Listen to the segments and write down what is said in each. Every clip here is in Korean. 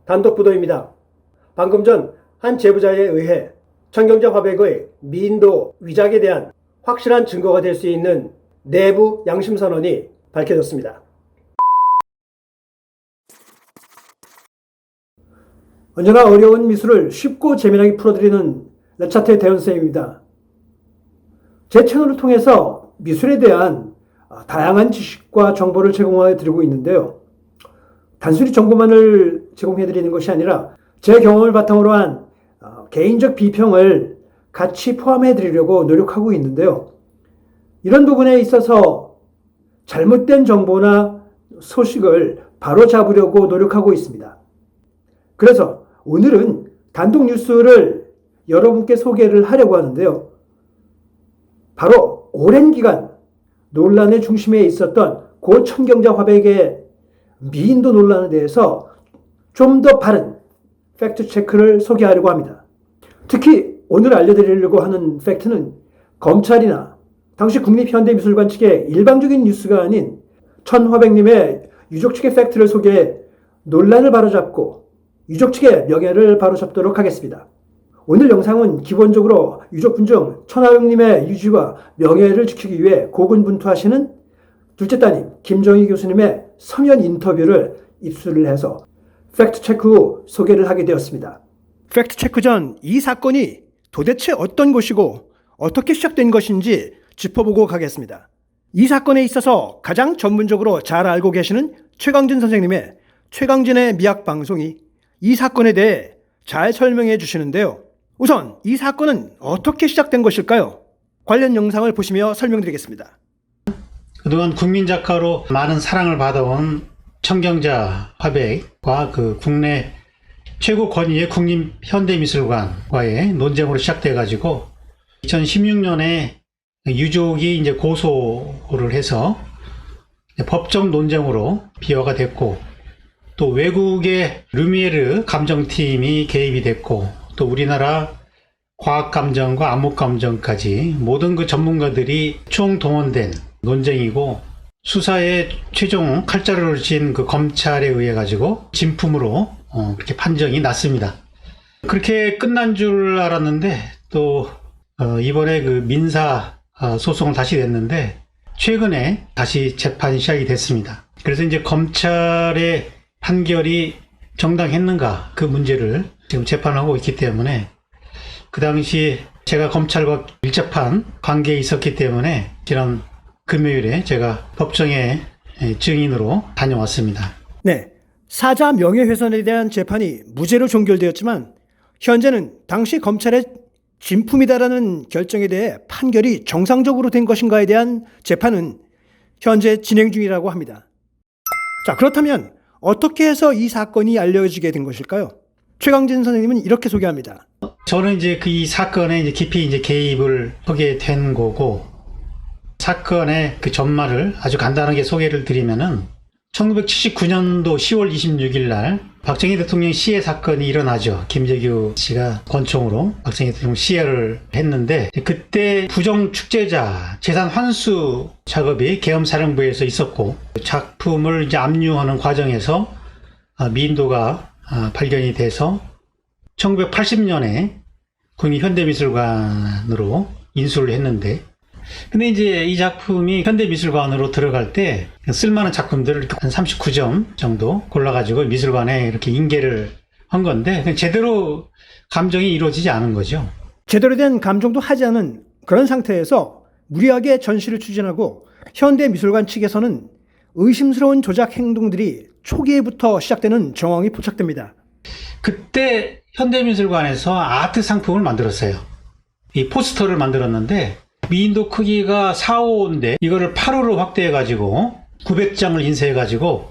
단독 보도입니다. 방금 전 한 제보자에 의해 청경자 화백의 미인도 위작에 대한 확실한 증거가 될 수 있는 내부 양심선언이 밝혀졌습니다. 언제나 어려운 미술을 쉽고 재미나게 풀어드리는 레차트의 대현쌤입니다. 제 채널을 통해서 미술에 대한 다양한 지식과 정보를 제공해 드리고 있는데요. 단순히 정보만을 제공해 드리는 것이 아니라 제 경험을 바탕으로 한 개인적 비평을 같이 포함해 드리려고 노력하고 있는데요. 이런 부분에 있어서 잘못된 정보나 소식을 바로 잡으려고 노력하고 있습니다. 그래서 오늘은 단독 뉴스를 여러분께 소개를 하려고 하는데요. 바로 오랜 기간 논란의 중심에 있었던 고 청경자 화백의 미인도 논란에 대해서 좀 더 바른 팩트 체크를 소개하려고 합니다. 특히 오늘 알려드리려고 하는 팩트는 검찰이나 당시 국립현대미술관 측의 일방적인 뉴스가 아닌 천화백님의 유족 측의 팩트를 소개해 논란을 바로잡고 유족 측의 명예를 바로잡도록 하겠습니다. 오늘 영상은 기본적으로 유족분 중 천화백님의 유지와 명예를 지키기 위해 고군분투하시는 둘째 따님 김정희 교수님의 서면 인터뷰를 입수를 해서 팩트체크 후 소개를 하게 되었습니다. 팩트체크 전 이 사건이 도대체 어떤 것이고 어떻게 시작된 것인지 짚어보고 가겠습니다. 이 사건에 있어서 가장 전문적으로 잘 알고 계시는 최강진 선생님의 최강진의 미학 방송이 이 사건에 대해 잘 설명해 주시는데요. 우선 이 사건은 어떻게 시작된 것일까요? 관련 영상을 보시며 설명드리겠습니다. 그동안 국민작가로 많은 사랑을 받아온 청경자 화백과 그 국내 최고 권위의 국립현대미술관과의 논쟁으로 시작돼가지고 2016년에 유족이 이제 고소를 해서 법정 논쟁으로 비화가 됐고, 또 외국의 루미에르 감정팀이 개입이 됐고, 또 우리나라 과학감정과 암묵감정까지 모든 그 전문가들이 총동원된 논쟁이고, 수사에 최종 칼자루를 쥔 그 검찰에 의해 가지고 진품으로 그렇게 판정이 났습니다. 그렇게 끝난 줄 알았는데 또 이번에 그 민사 소송을 다시 냈는데 최근에 다시 재판이 시작이 됐습니다. 그래서 이제 검찰의 판결이 정당했는가 그 문제를 지금 재판하고 있기 때문에, 그 당시 제가 검찰과 밀접한 관계에 있었기 때문에 지난 금요일에 제가 법정에 증인으로 다녀왔습니다. 네, 사자 명예훼손에 대한 재판이 무죄로 종결되었지만 현재는 당시 검찰의 진품이다라는 결정에 대해 판결이 정상적으로 된 것인가에 대한 재판은 현재 진행 중이라고 합니다. 자, 그렇다면 어떻게 해서 이 사건이 알려지게 된 것일까요? 최강진 선생님은 이렇게 소개합니다. 저는 이제 이 사건에 이제 깊이 이제 개입을 하게 된 거고, 사건의 그 전말을 아주 간단하게 소개를 드리면은 1979년도 10월 26일 날 박정희 대통령 시해 사건이 일어나죠. 김재규 씨가 권총으로 박정희 대통령 시해를 했는데, 그때 부정 축제자 재산 환수 작업이 계엄사령부에서 있었고, 작품을 이제 압류하는 과정에서 미인도가 발견이 돼서 1980년에 국립현대미술관으로 인수를 했는데, 근데 이제 이 작품이 현대미술관으로 들어갈 때 쓸만한 작품들을 이렇게 한 39점 정도 골라가지고 미술관에 이렇게 인계를 한 건데 제대로 감정이 이루어지지 않은 거죠. 제대로 된 감정도 하지 않은 그런 상태에서 무리하게 전시를 추진하고 현대미술관 측에서는 의심스러운 조작 행동들이 초기에부터 시작되는 정황이 포착됩니다. 그때 현대미술관에서 아트 상품을 만들었어요. 이 포스터를 만들었는데 미인도 크기가 4호인데 이거를 8호로 확대해가지고 900장을 인쇄해가지고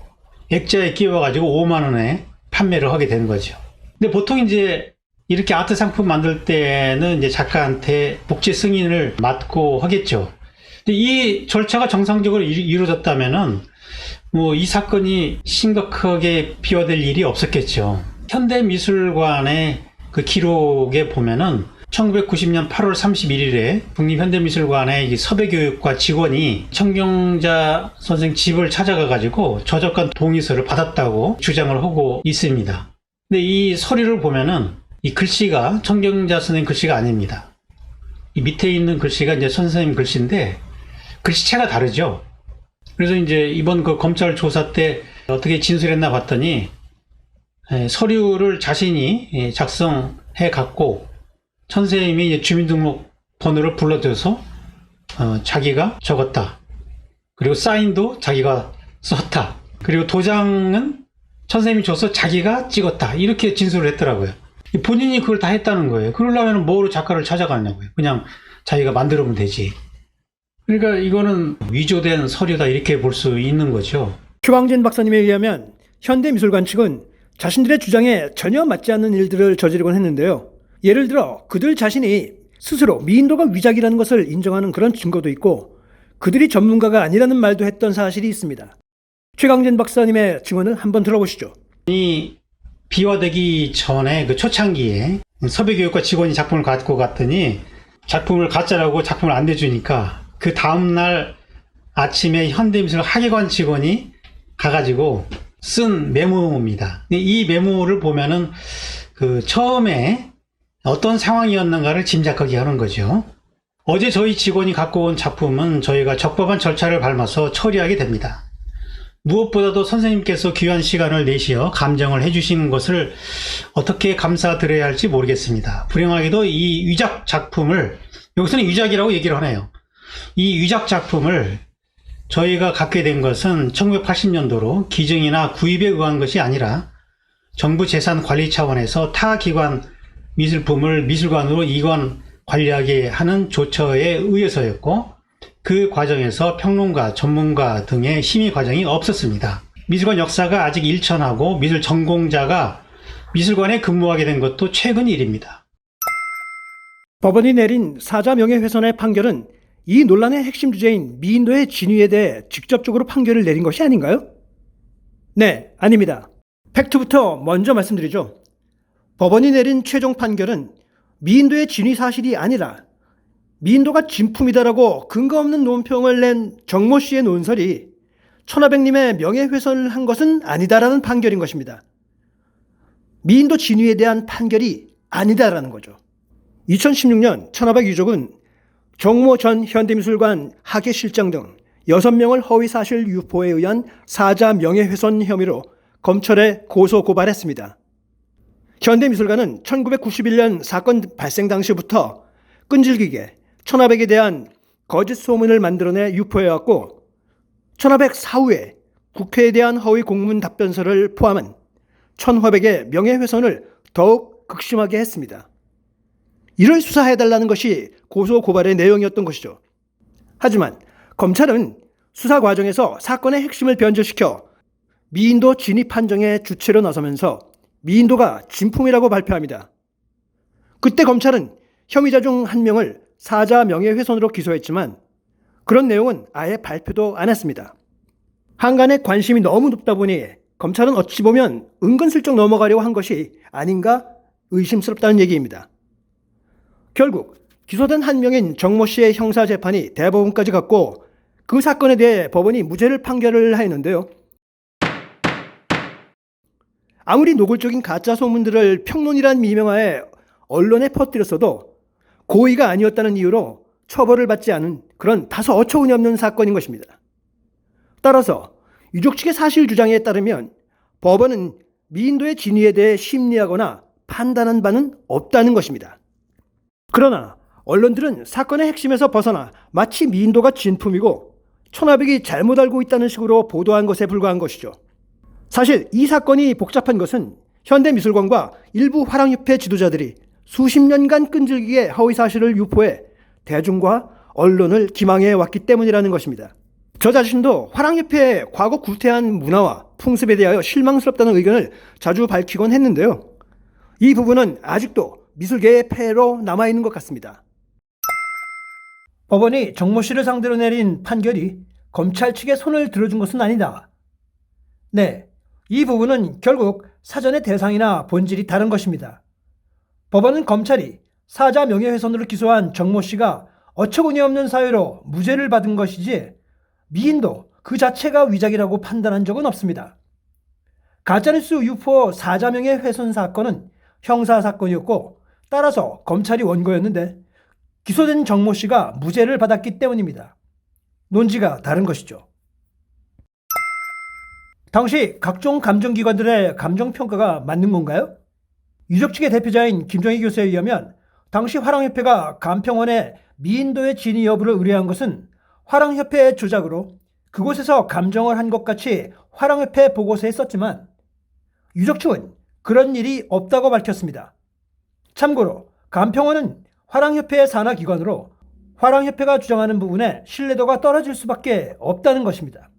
액자에 끼워가지고 5만원에 판매를 하게 되는 거죠. 근데 보통 이제 이렇게 아트 상품 만들 때는 이제 작가한테 복제 승인을 맡고 하겠죠. 근데 이 절차가 정상적으로 이루어졌다면은 뭐 이 사건이 심각하게 비화될 일이 없었겠죠. 현대미술관의 그 기록에 보면은 1990년 8월 31일에 국립현대미술관의 섭외교육과 직원이 청경자 선생 집을 찾아가 가지고 저작권 동의서를 받았다고 주장을 하고 있습니다. 근데 이 서류를 보면은 이 글씨가 청경자 선생님 글씨가 아닙니다. 이 밑에 있는 글씨가 이제 선생님 글씨인데 글씨체가 다르죠. 그래서 이제 이번 그 검찰 조사 때 어떻게 진술했나 봤더니 서류를 자신이 작성해 갖고 선생님이 이제 주민등록 번호를 불러줘서 자기가 적었다. 그리고 사인도 자기가 썼다. 그리고 도장은 선생님이 줘서 자기가 찍었다. 이렇게 진술을 했더라고요. 본인이 그걸 다 했다는 거예요. 그러려면 뭐로 작가를 찾아가냐고요. 그냥 자기가 만들면 되지. 그러니까 이거는 위조된 서류다 이렇게 볼 수 있는 거죠. 최광진 박사님에 의하면 현대미술관 측은 자신들의 주장에 전혀 맞지 않는 일들을 저지르곤 했는데요. 예를 들어 그들 자신이 스스로 미인도가 위작이라는 것을 인정하는 그런 증거도 있고 그들이 전문가가 아니라는 말도 했던 사실이 있습니다. 최광진 박사님의 증언을 한번 들어보시죠. 이 비화되기 전에 그 초창기에 섭외교육과 직원이 작품을 갖고 갔더니 작품을 가짜라고 작품을 안 내주니까 그 다음날 아침에 현대미술 학예관 직원이 가가지고 쓴 메모입니다. 이 메모를 보면은 그 처음에 어떤 상황이었는가를 짐작하게 하는 거죠. 어제 저희 직원이 갖고 온 작품은 저희가 적법한 절차를 밟아서 처리하게 됩니다. 무엇보다도 선생님께서 귀한 시간을 내시어 감정을 해주시는 것을 어떻게 감사드려야 할지 모르겠습니다. 불행하게도 이 위작 작품을, 여기서는 위작이라고 얘기를 하네요. 이 위작 작품을 저희가 갖게 된 것은 1980년도로 기증이나 구입에 의한 것이 아니라 정부 재산 관리 차원에서 타 기관 미술품을 미술관으로 이관 관리하게 하는 조처에 의해서였고, 그 과정에서 평론가, 전문가 등의 심의 과정이 없었습니다. 미술관 역사가 아직 일천하고 미술 전공자가 미술관에 근무하게 된 것도 최근 일입니다. 법원이 내린 사자 명예훼손의 판결은 이 논란의 핵심 주제인 미인도의 진위에 대해 직접적으로 판결을 내린 것이 아닌가요? 네, 아닙니다. 팩트부터 먼저 말씀드리죠. 법원이 내린 최종 판결은 미인도의 진위 사실이 아니라 미인도가 진품이다라고 근거 없는 논평을 낸 정모 씨의 논설이 천하백님의 명예훼손을 한 것은 아니다라는 판결인 것입니다. 미인도 진위에 대한 판결이 아니다라는 거죠. 2016년 천하백 유족은 정모 전 현대미술관 학예실장 등 6명을 허위사실 유포에 의한 사자 명예훼손 혐의로 검찰에 고소 고발했습니다. 현대미술관은 1991년 사건 발생 당시부터 끈질기게 천하백에 대한 거짓 소문을 만들어내 유포해왔고, 천하백 사후에 국회에 대한 허위 공문 답변서를 포함한 천화백의 명예훼손을 더욱 극심하게 했습니다. 이를 수사해달라는 것이 고소 고발의 내용이었던 것이죠. 하지만 검찰은 수사 과정에서 사건의 핵심을 변절시켜 미인도 진위 판정의 주체로 나서면서 미인도가 진품이라고 발표합니다. 그때 검찰은 혐의자 중 한 명을 사자 명예훼손으로 기소했지만 그런 내용은 아예 발표도 안 했습니다. 한간의 관심이 너무 높다 보니 검찰은 어찌 보면 은근슬쩍 넘어가려고 한 것이 아닌가 의심스럽다는 얘기입니다. 결국 기소된 한 명인 정모 씨의 형사재판이 대법원까지 갔고 그 사건에 대해 법원이 무죄를 판결을 하였는데요. 아무리 노골적인 가짜 소문들을 평론이란 미명하에 언론에 퍼뜨렸어도 고의가 아니었다는 이유로 처벌을 받지 않은 그런 다소 어처구니 없는 사건인 것입니다. 따라서 유족 측의 사실 주장에 따르면 법원은 미인도의 진위에 대해 심리하거나 판단한 바는 없다는 것입니다. 그러나 언론들은 사건의 핵심에서 벗어나 마치 미인도가 진품이고 천하백이 잘못 알고 있다는 식으로 보도한 것에 불과한 것이죠. 사실 이 사건이 복잡한 것은 현대미술관과 일부 화랑협회 지도자들이 수십 년간 끈질기게 허위사실을 유포해 대중과 언론을 기망해 왔기 때문이라는 것입니다. 저 자신도 화랑협회의 과거 구태한 문화와 풍습에 대하여 실망스럽다는 의견을 자주 밝히곤 했는데요. 이 부분은 아직도 미술계의 폐해로 남아있는 것 같습니다. 법원이 정모 씨를 상대로 내린 판결이 검찰 측의 손을 들어준 것은 아니다. 네, 이 부분은 결국 사전의 대상이나 본질이 다른 것입니다. 법원은 검찰이 사자 명예훼손으로 기소한 정모 씨가 어처구니 없는 사유로 무죄를 받은 것이지 미인도 그 자체가 위작이라고 판단한 적은 없습니다. 가짜뉴스 유포 사자명의 훼손 사건은 형사사건이었고 따라서 검찰이 원고였는데 기소된 정모 씨가 무죄를 받았기 때문입니다. 논지가 다른 것이죠. 당시 각종 감정기관들의 감정평가가 맞는 건가요? 유적 측의 대표자인 김정희 교수에 의하면 당시 화랑협회가 감평원에 미인도의 진위 여부를 의뢰한 것은 화랑협회의 조작으로 그곳에서 감정을 한 것 같이 화랑협회 보고서에 썼지만 유적 측은 그런 일이 없다고 밝혔습니다. 참고로 감평원은 화랑협회의 산하기관으로 화랑협회가 주장하는 부분에 신뢰도가 떨어질 수밖에 없다는 것입니다.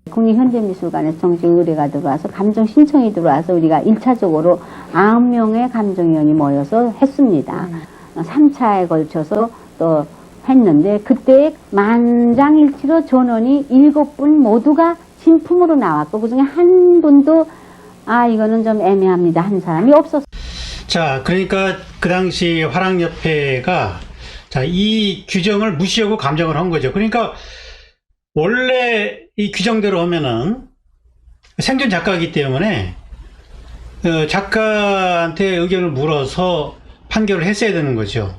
국립현대미술관에 정식 의뢰가 들어와서 감정 신청이 들어와서 우리가 1차적으로 9명의 감정위원이 모여서 했습니다. 3차에 걸쳐서 또 했는데 그때 만장일치로 전원이 7분 모두가 진품으로 나왔고 그중에 한 분도 이거는 좀 애매합니다 한 사람이 없었어요. 자, 그러니까 그 당시 화랑협회가 자, 이 규정을 무시하고 감정을 한 거죠. 그러니까 원래 이 규정대로 하면은 생존 작가이기 때문에 작가한테 의견을 물어서 판결을 했어야 되는 거죠.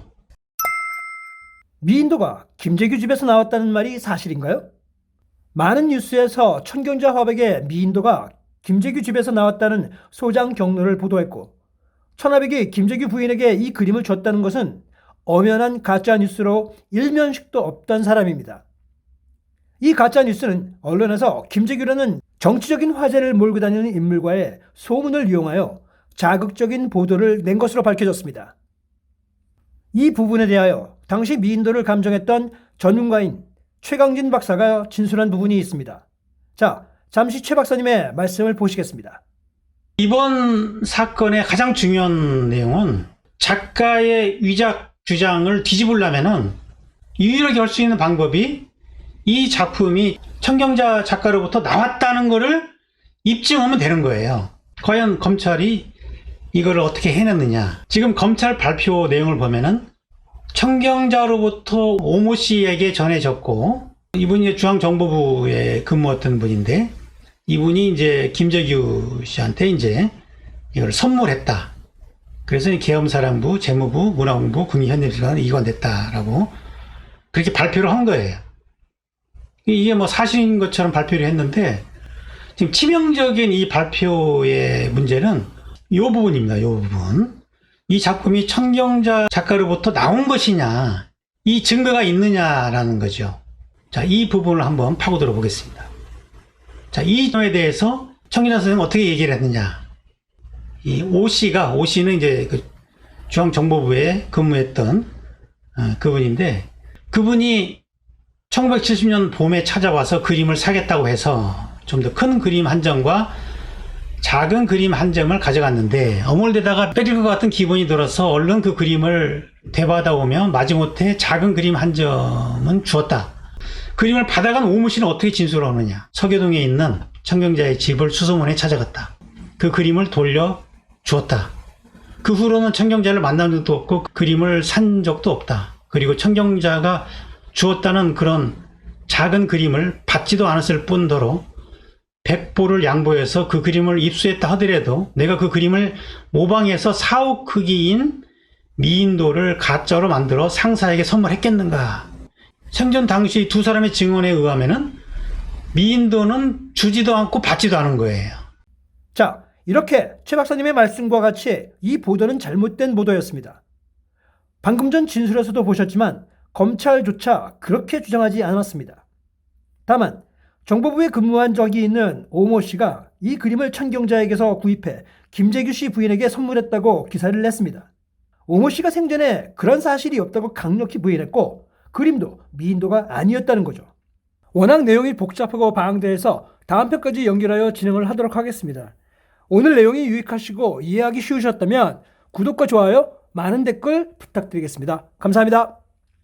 미인도가 김재규 집에서 나왔다는 말이 사실인가요? 많은 뉴스에서 천경자 화백의 미인도가 김재규 집에서 나왔다는 소장 경로를 보도했고 천하백이 김재규 부인에게 이 그림을 줬다는 것은 엄연한 가짜뉴스로 일면식도 없던 사람입니다. 이 가짜뉴스는 언론에서 김재규라는 정치적인 화제를 몰고 다니는 인물과의 소문을 이용하여 자극적인 보도를 낸 것으로 밝혀졌습니다. 이 부분에 대하여 당시 미인도를 감정했던 전문가인 최강진 박사가 진술한 부분이 있습니다. 자, 잠시 최 박사님의 말씀을 보시겠습니다. 이번 사건의 가장 중요한 내용은 작가의 위작 주장을 뒤집으려면은 유일하게 할 수 있는 방법이 이 작품이 천경자 작가로부터 나왔다는 것을 입증하면 되는 거예요. 과연 검찰이 이걸 어떻게 해냈느냐. 지금 검찰 발표 내용을 보면은 천경자로부터 오모 씨에게 전해졌고 이분이 중앙정보부에 근무했던 분인데 이분이 이제 김재규 씨한테 이제 이걸 선물했다. 그래서 계엄사령부, 재무부, 문화공부, 국립현대미술관에 이관됐다라고 그렇게 발표를 한 거예요. 이게 뭐 사실인 것처럼 발표를 했는데 지금 치명적인 이 발표의 문제는 이 부분입니다. 이 부분. 이 작품이 천경자 작가로부터 나온 것이냐, 이 증거가 있느냐라는 거죠. 자, 이 부분을 한번 파고들어 보겠습니다. 자, 이 점에 대해서 천경자 선생님은 어떻게 얘기를 했느냐. 이 오 씨는 이제 그 중앙정보부에 근무했던 그분인데, 그분이 1970년 봄에 찾아와서 그림을 사겠다고 해서 좀 더 큰 그림 한 점과 작은 그림 한 점을 가져갔는데 어물대다가 때릴 것 같은 기분이 들어서 얼른 그 그림을 되받아오면 마지못해 작은 그림 한 점은 주었다. 그림을 받아간 오모 씨는 어떻게 진술하느냐. 서교동에 있는 천경자의 집을 수소문에 찾아갔다. 그 그림을 돌려 주었다. 그 후로는 천경자를 만난 적도 없고 그림을 산 적도 없다. 그리고 천경자가 주었다는 그런 작은 그림을 받지도 않았을 뿐더러 100보를 양보해서 그 그림을 입수했다 하더라도 내가 그 그림을 모방해서 4억 크기인 미인도를 가짜로 만들어 상사에게 선물했겠는가. 생전 당시 두 사람의 증언에 의하면은 미인도는 주지도 않고 받지도 않은 거예요. 자, 이렇게 최 박사님의 말씀과 같이 이 보도는 잘못된 보도였습니다. 방금 전 진술에서도 보셨지만 검찰조차 그렇게 주장하지 않았습니다. 다만 정보부에 근무한 적이 있는 오모 씨가 이 그림을 천경자에게서 구입해 김재규 씨 부인에게 선물했다고 기사를 냈습니다. 오모 씨가 생전에 그런 사실이 없다고 강력히 부인했고 그림도 미인도가 아니었다는 거죠. 워낙 내용이 복잡하고 방대해서 다음 편까지 연결하여 진행을 하도록 하겠습니다. 오늘 내용이 유익하시고 이해하기 쉬우셨다면 구독과 좋아요, 많은 댓글 부탁드리겠습니다. 감사합니다.